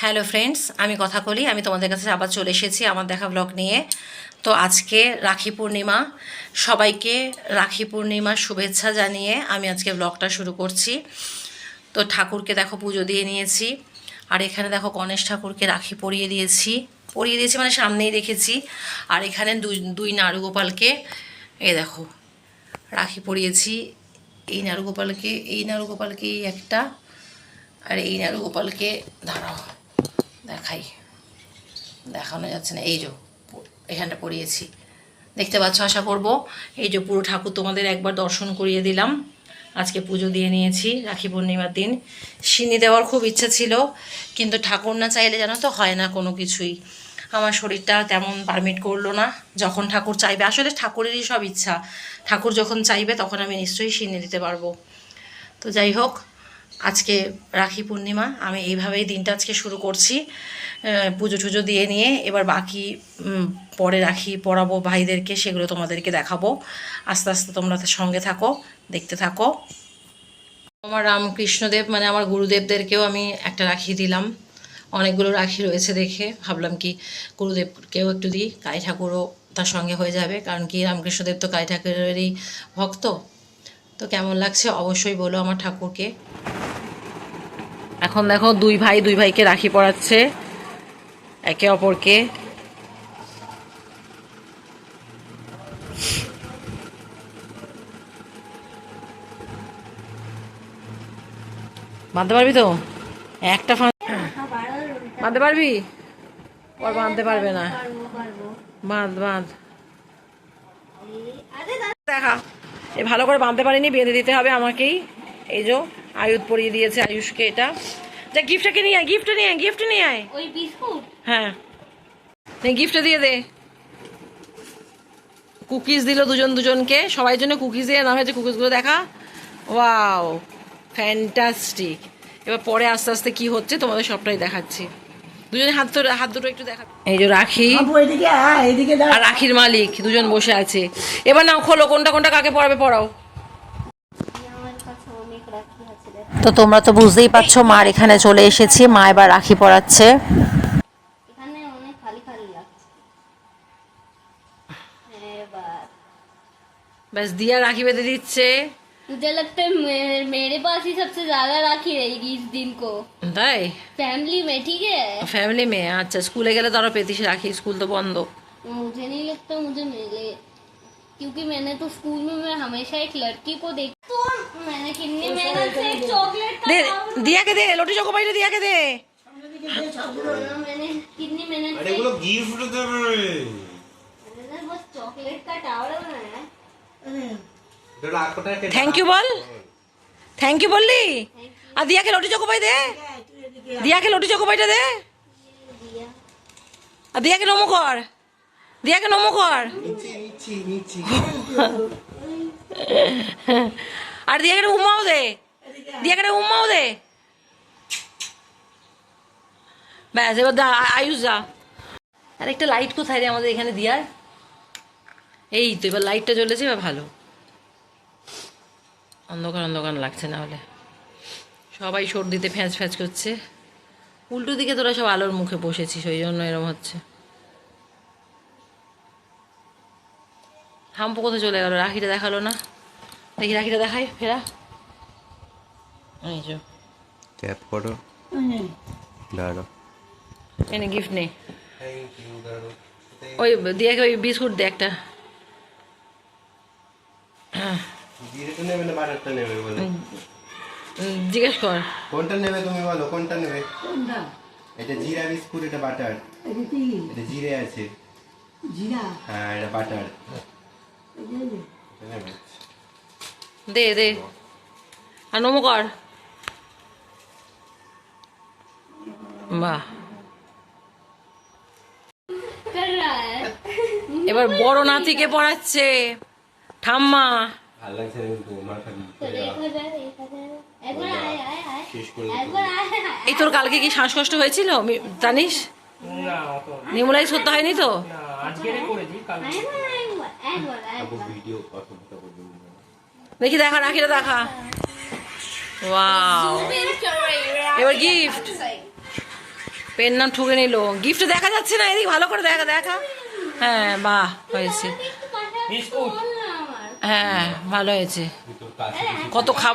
Hello friends, আমি কথা বলি। আমি তোমাদের কাছে আবার চলে এসেছি আমার দেখা ব্লগ নিয়ে। তো আজকে রাখি পূর্ণিমা, সবাইকে রাখি পূর্ণিমার শুভেচ্ছা জানিয়ে আমি আজকে ব্লগটা শুরু করছি। তো ঠাকুরকে দেখো পুজো দিয়ে নিয়েছি, আর এখানে দেখো গণেশ ঠাকুরকে রাখি পরিয়ে দিয়েছি মানে সামনেই রেখেছি। আর এখানে দুই নাড়ুগোপালকে দেখো রাখি পরিয়েছি। এই নাড়ুগোপালকে একটা, আর এই নাড়ুগোপালকে দাঁড়াও দেখানো যাচ্ছে না, এই যে এখানটা পরিয়েছি, দেখতে পাচ্ছ আশা করব। এই যে পুরো ঠাকুর তোমাদের একবার দর্শন করিয়ে দিলাম। আজকে পুজো দিয়ে নিয়েছি রাখি পূর্ণিমার দিন। সিন্নি দেওয়ার খুব ইচ্ছা ছিল, কিন্তু ঠাকুর না চাইলে জানো তো হয় না কোনো কিছুই। আমার শরীরটা তেমন পারমিট করলো না। যখন ঠাকুর চাইবে, আসলে ঠাকুরেরই সব ইচ্ছা, ঠাকুর যখন চাইবে তখন আমি নিশ্চয়ই সিন্নি দিতে পারবো। তো যাই হোক, আজকে রাখি পূর্ণিমা, আমি এইভাবেই দিনটা আজকে শুরু করছি। পুজো টুজো দিয়ে নিয়ে এবার বাকি পরে রাখি পরাবো ভাইদেরকে, সেগুলো তোমাদেরকে দেখাবো। আস্তে আস্তে তোমরা সঙ্গে থাকো, দেখতে থাকো। আমার রামকৃষ্ণদেব মানে আমার গুরুদেবদেরকেও আমি একটা রাখি দিলাম। অনেকগুলো রাখি রয়েছে দেখে ভাবলাম কি গুরুদেবকেও একটু দিই, কালী ঠাকুরও তার সঙ্গে হয়ে যাবে, কারণ কি রামকৃষ্ণদেব তো কালী ঠাকুরেরই ভক্ত। তো কেমন লাগছে অবশ্যই বলো আমার ঠাকুরকে। এখন দেখো দুই ভাইকে রাখি পরাচ্ছে একে অপরকে। বাঁধতে পারবি তো? একটা বাঁধতে পারবি? ওর বাঁধতে পারবে না। বাঁধ দেখা, এ ভালো করে বাঁধতে পারিনি, বেঁধে দিতে হবে আমাকেই। এই যে আয়ুধ পরিয়ে দিয়েছে আয়ুষকে। এটা যা, গিফটটাকে নিয়ে আয়, গিফট নিয়ে আয়। ওই বিস্কুট, হ্যাঁ গিফটটা দিয়ে দে। কুকিজ দিল দুজনকে, সবাই জন্য কুকিজ দিয়ে না হয়েছে। কুকিজগুলো দেখা, ওয়াও ফ্যান্টাস্টিক। এবার পরে আস্তে আস্তে কি হচ্ছে তোমাদের সবটাই দেখাচ্ছি। দুজনে হাত দুটো একটু দেখা। এই যে রাখি আর রাখির মালিক দুজন বসে আছে। এবার নাও খোলো, কোনটা কাকে পড়াবে পড়াও। তো তোমরা তো বুঝতেই পারছো, মার এখানে চলে এসেছি, মা এবার রাখি পড়াচ্ছে। এখানে অনেক খালি খালি লাগছে। बस दिया राखी बेঁধে দিচ্ছে। मुझे लगता है मेरे पास ही सबसे ज्यादा राखी रहेगी इस दिन को। তাই? फैमिली में, ठीक है? फैमिली में? अच्छा, स्कूले গেলে তো আরো পেতিস রাখি, স্কুল তো বন্ধ। मुझे नहीं लगता मुझे मिले, क्योंकि मैंने तो स्कूल में मैं हमेशा एक लड़की को देख, तो मैंने कितनी मेहनत से एक चॉकलेट का दे दिया के दे, लोटी चोको पाई दिया के दे। मैंने कितनी मेहनत से, अरे वो लोग गिफ्ट दे रहे हैं, मैंने बस चॉकलेट का टावर बनाया। थैंक यू बोल, थैंक यू बोलली। আর দিয়াকে লোটি চোকো পাই দে, দিয়াকে লোটি চোকো পাইটা দে। আর দিয়াকে নমো কর, দিয়াকে নমো কর। আর দিয়াকে উম্মাও দে, দিয়াকে উম্মাও দে। ব্যাস এবার আয়ুষ যা। আর একটা লাইট কোথায় রে আমাদের এখানে দিয়ার? এই তো এবার লাইটটা জ্বলেছে, এবার ভালো। অন্ধকার লাগছে, না হলে সবাই সর্দিতে ফ্যাঁচ করছে। উল্টো দিকে তোরা সব আলোর মুখে বসেছিস, ওই জন্য এরম হচ্ছে। হাম্পু কোথায় চলে গেল? রাখিটা দেখালো না, দেখি রাখিটা দেখাই ফেরা। এই যে ট্যাপ করো, দাঁড়াও, এনে গিফট নেই। ওই দিয়ে ওই বিস্কুট দে একটা। জিজ্ঞেস কর কোনটা নেবে তুমি, বলো কোনটা নেবে। এটা জিরা বিস্কুট, এটা বাটার, এটা জিরে আছে, হ্যাঁ এটা বাটার। দে আর নমো কর। বাহ, कर रहा है এবার বড় নাতিকে পড়াচ্ছে ঠাম্মা। ভালো লাগছে কিন্তু মাথা तो देखा जाए एक बार आए শেষ করে एक बार आए এই তোর কালকে কি শ্বাসকষ্ট হয়েছিল জানিস? নিমোলাইজ করতে হয়নি তো? ভিডিও কত করবে দেখি দেখা, রাখিটা দেখা। ওয়াও, এবার গিফট। পেন নাম ঠুকে নিল। গিফট দেখা যাচ্ছে না, এদিক ভালো করে দেখা দেখা। হ্যাঁ বাহ হয়েছে, হ্যাঁ ভালো হয়েছে। কত খাব,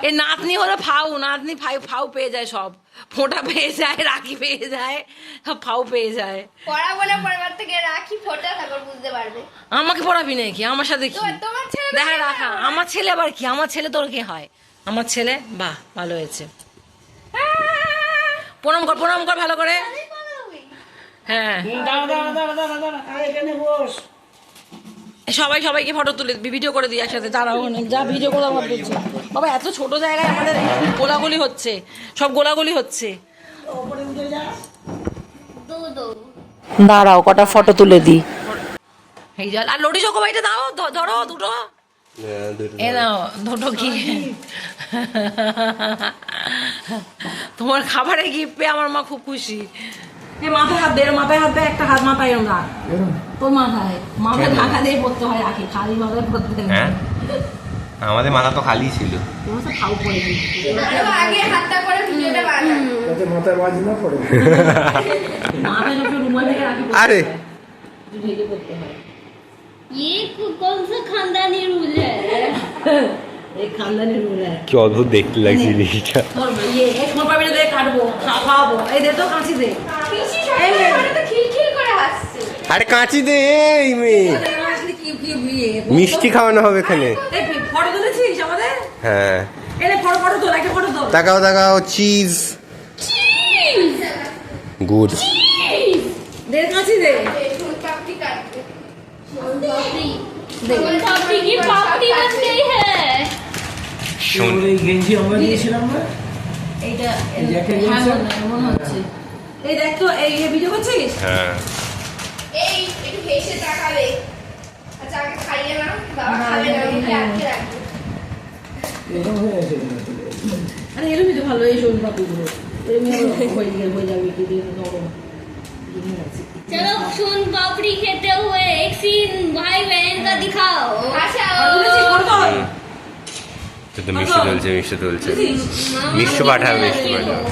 এ নাতনি হলো ফাউ, নাতনি ফাউ পেয়ে যায়, সব ফোঁটা পেয়ে যায়, রাখি পেয়ে যায়, সব ফাউ পেয়ে যায়। পড়াবো না, পড়াবার থেকে রাখি ফোটা তারপর বুঝতে পারবে। আমাকে পড়াবি নাকি? আমার সাথে কি তোমার ছেলে দেখা রাখা? আমার ছেলে আবার কি? আমার ছেলে তোর কি হয়? আমার ছেলে বাহ ভালো হয়েছে। প্রণাম কর, প্রণাম কর ভালো করে। হ্যাঁ সবাই সবাইকে ফটো তুলে ভিডিও করে দিই একসাথে, তারাও অনেক যা ভিডিও করে আমার তুলছে। বাবা এত ছোট জায়গায় আমাদের গোলাগুলি হচ্ছে, সব গোলাগুলি হচ্ছে। দাঁড়াও কটা ফটো তুলে দিই। এই জল আর লড়ি চোখো ভাইটা দাও, ধরো দুটো। এ নাও দুটো কি তোমার খাবারের গিফট পেয়ে আমার মা খুব খুশি। মাথায় হাত দে, মাথায় হাত দে, একটা হাত মাথায় এরম রাখ, তোর মাথায় ঢাকা দিয়ে পড়তে হয়, রাখি খালি মাথায় পড়তে। হ্যাঁ আমাদের মাথা তো খালি ছিল। তোমার তো খাও পড়ে আগে হাতটা করে ভিডিওটা বানাও। মাথায় বাজ না পড়ে। মাথায় যখন রুমাল থেকে রাখি আরে ঢেকে পড়তে হয়। ये कौन सा खानदानी रूल है? এই খানদানি রুল হ্যাঁ। কি অদ্ভুত দেখতে লাগছে জিনিসটা। তোর ইয়ে এক মোর পাবিটা দিয়ে কাটবো, খাওয়াবো। এই দে তো কাঁচি দে। এই মেয়ে তো খিলখিল করে হাসছে। আরে কাঁচি দে, এই মেয়ে মিষ্টি খাওয়ানো হবে এখানে। এই ফটো তুলেছিস আমাদের? হ্যাঁ এনে ফটো তোল, একটা ফটো তোল। তাকাও তাকাও, চিজ গুড। দে কাঁচি দে। फूल पापड़ी काटते। फूल पापड़ी की पापड़ी बन गई है। এই গেঞ্জি আমরা দিয়েছিলাম না, এইটা জ্যাকেট হ্যাঁ জিন্সের? মনে হচ্ছে। এই দেখ তো, এই ভিডিও করছিস? হ্যাঁ এই একটু হেসে তাকাবে। আচ্ছা আগে খাইয়ে না, বাবা খাবে না, মুখে আটকে রাখবে। এরকম হয়ে আছে। আরে এরকমই তো ভালো, এই শোন বাপুগুলো এরকমই হয়ে যাবে কি দিয়ে নরম। चलो सोन पापड़ी खेते हुए एक सीन भाई बहन का दिखाओ। अच्छा তো মিষ্টি তুলছে, মিষ্টি তুলছে, মিষ্টি পাঠাবে, মিষ্টি পাঠাবে।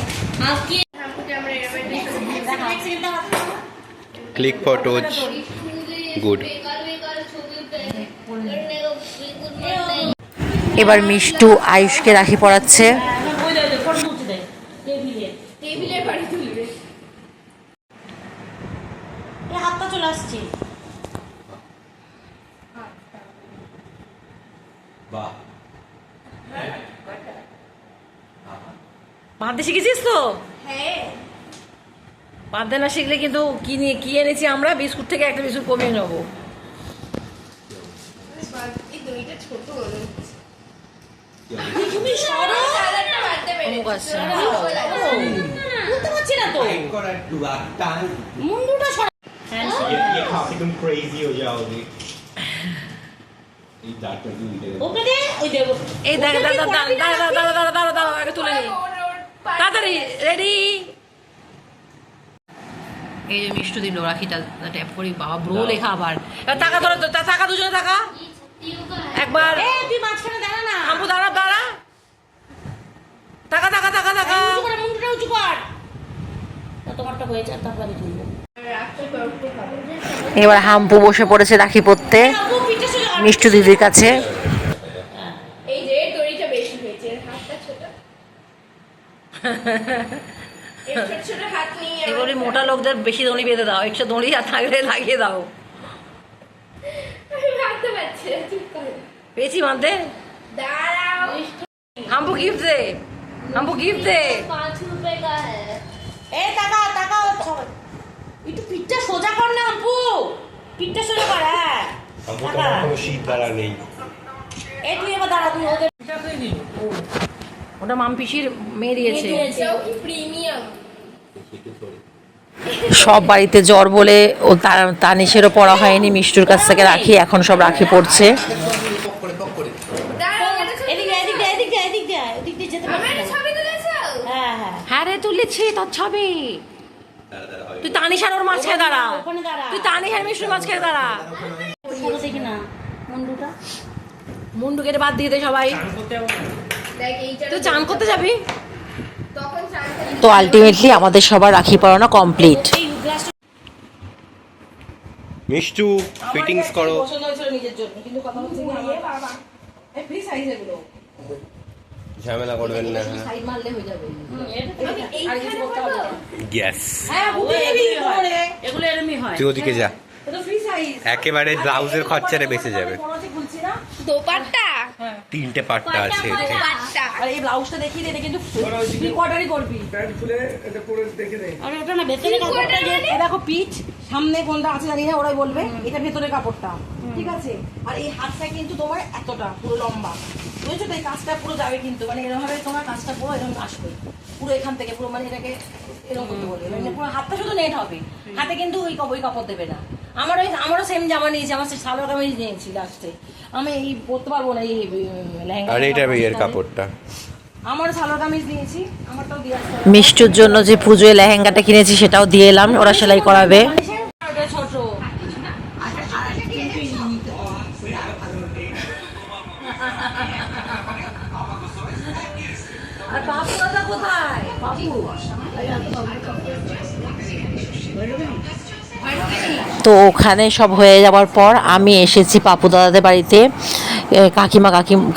आपकी ক্লিক ফটোজ গুড। এবার মিষ্টু আয়ুষকে রাখি পড়াচ্ছে। টেবিলের বাড়ি তুলবে। হাতটা চলে আসছে। বাঁধতে শিখেছিস তো? হ্যাঁ বাঁধতে না শিখলে কিন্তু কি এনেছি আমরা, বিস্কুট থেকে একটা বিস্কুট কমিয়ে নেবো। এই দইটা ছোট মনে হচ্ছে। তুমি সরো, দাদাটা বাড়তে পেরে অমুক আসছে। বলতে পারছি না তো। মুন্ডুটা সরা। ये काफी तुम क्रेजी हो जाओगे। ये डॉक्टर की वीडियो ওকে দে, ওই দেবো। এই দেখ দাঁড়া আগে তুলে নি। তাড়াতাড়ি রেডি। এই যে মিষ্টু দিল রাখিটা ট্যাপ করি, বাবা ব্রো লেখা আবার। এবার টাকা ধরো, টাকা দুজনে টাকা একবার। তুই মাঝখানে দাঁড়া না, আমু দাঁড়া দাঁড়া। টাকা টাকা টাকা টাকা মুন্ডুটা উঁচু কর। তোমারটা হয়েছে, তারপরে তুলবো। এবার হাম্পু বসে পড়েছে রাখি পড়তে মিষ্টু দিদির কাছে। এই যে দড়িটা বেশি হয়েছে, এর হাতটা ছোট। এর ছোট ছোট হাত নিয়ে এগুলি মোটা লোকদের বেশি দড়ি বেঁধে দাও, একটু দড়ি আর থাকলে লাগিয়ে দাও। আমি ভাবতে পারছি না, চুপ করো। পেয়েছি মানতে। দাঁড়াও। হাম্পু গিফট দে, হাম্পু গিফট দে। 5 रुपए का है। এই টাকা টাকা একটু পিঠটা সোজা কর না হাম্পু, পিঠটা সোজা কর। হ্যাঁ हमको কোনো শীত দ্বারা নেই। এই তুই এবার দাঁড়া, তুই ওদের ওটা মাম পিসির মেয়ে দিয়েছে। এটাও কি প্রিমিয়াম? সব বাড়িতে জ্বর বলে ও তানিশেরও পড়া হয়নি, মিষ্টুর কাছ থেকে রাখি এখন সব রাখি পড়ছে। দাঁড়াও, এটা আমার ছবি তুলেছো? হ্যাঁ রে তুলেছি তোর ছবি। তুই তানিশার ওর মাঝখানে দাঁড়া, তুই তানিশার মিষ্টুর মাঝখানে দাঁড়া। মুন্ডু কেটে বাদ দিয়ে দে সবাই। দেখ এইটা তুই চান করতে যাবি? তখন চান করতে তো আলটিমেটলি আমাদের সবার রাখি পরানো কমপ্লিট। মিষ্টু ফিটিংস করো। পছন্দ হয়েছিল নিজের জন্য, কিন্তু কথা হচ্ছে কি আমার এই ফ্রি সাইজ এগুলো ঝামেলা করবেন না। সাইড মারলে হয়ে যাবে। আর কিছু করতে হবে না। ইয়েস, হ্যাঁ বুঝে নিবি করে এগুলো এরকমই হয়। তুই ওদিকে যা, এটা ফ্রি সাইজ। একেবারে ব্লাউজের খরচাটা বেঁচে যাবে। পরাতে খুলছি না। দোপাট্টা তিনটে পাটটা আছে এতে। দোপাট্টা আর এই ব্লাউজটা দেখিয়ে দে, এটা কিন্তু থ্রি কোয়ার্টারই করবি। প্যান্ট খুলে এটা পরে দেখে দে। আর এটা না ভেতরে কাপড়টা যে এই দেখো পিচ সামনে কোনটা আছে জানি না, ওরাই বলবে। এটা ভেতরে কাপড়টা, ঠিক আছে। আর এই হাতটা কিন্তু তোমার এতটা পুরো লম্বা, বুঝেছো তো? এই কাজটা পুরো যাবে কিন্তু, মানে এরকম ভাবে তোমার কাজটা পুরো এরকম আসবে, পুরো এখান থেকে পুরো, মানে এটাকে এরকম করতে বলবে, মানে পুরো হাতটা শুধু নেট হবে, হাতে কিন্তু ওই কাপড় দেবে না। আমারও সেম জামা নিয়েছি, আমার সালোয়ার কামিজ নিয়েছি লাস্টে। আমি এই পরতে পারবো না এই লেহেঙ্গা। আর এটা বিয়ের কাপড়টা। আমার সালোয়ার কামিজ নিয়েছি, আমারটাও দিয়ে আসতে হবে। মিষ্টুর জন্য যে পুজোয় লেহেঙ্গাটা কিনেছি সেটাও দিয়ে এলাম, ওরা সেলাই করাবে। ওটা ছোট। আর বাবু দাদা কোথায়? বাবু তো ওখানে সব হয়ে যাওয়ার পর আমি এসেছি পাপু দাদাদের বাড়িতে।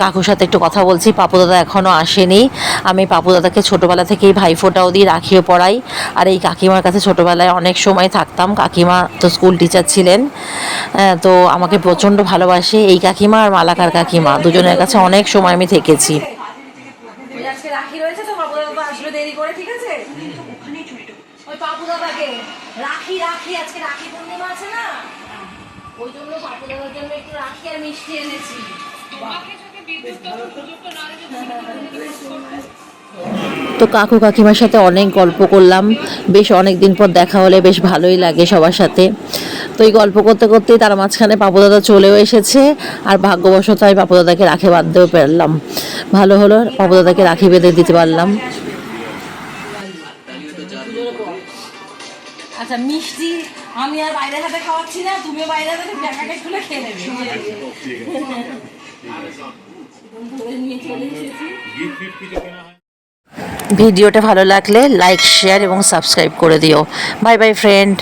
কাকুর সাথে একটু কথা বলছি। পাপু দাদা এখনও আসেনি। আমি পাপু দাদাকে ছোটোবেলা থেকেই ভাইফোঁটাও দিই, রাখিও পড়াই। আর এই কাকিমার কাছে ছোটোবেলায় অনেক সময় থাকতাম। কাকিমা তো স্কুল টিচার ছিলেন, তো আমাকে প্রচণ্ড ভালোবাসে। এই কাকিমা আর মালাকার কাকিমা দুজনের কাছে অনেক সময় আমি থেকেছি। আজকে রাখি রয়েছে তো পাপু দাদা আসবে দেরি করে, ঠিক আছে? ওই পাপু দাদাকে রাখি আজকে রাখি পূর্ণিমা আছে না, ওই জন্য পাপু দাদার জন্য একটু রাখি আর মিষ্টি এনেছি। তো কাকু কাকিমার সাথে অনেক গল্প করলাম, বেশ অনেক দিন পর দেখা হলে বেশ ভালোই লাগে সবার সাথে। তো এই গল্প করতে করতেই তার মাঝখানে পাপু দাদা চলেও এসেছে। আর ভাগ্যবশত আমি পাপু দাদাকে রাখি বাঁধতেও পারলাম, ভালো হলো, পাপু দাদাকে রাখি বেঁধে দিতে পারলাম। আচ্ছা মিষ্টি আমি আর বাইরের হাতে খাওয়াচ্ছি না, তুমিও বাইরের হাতে প্যাকেট খুলে খেয়ে নেবে। ভিডিওটা ভালো লাগলে লাইক, শেয়ার এবং সাবস্ক্রাইব করে দিও। Bye bye friend.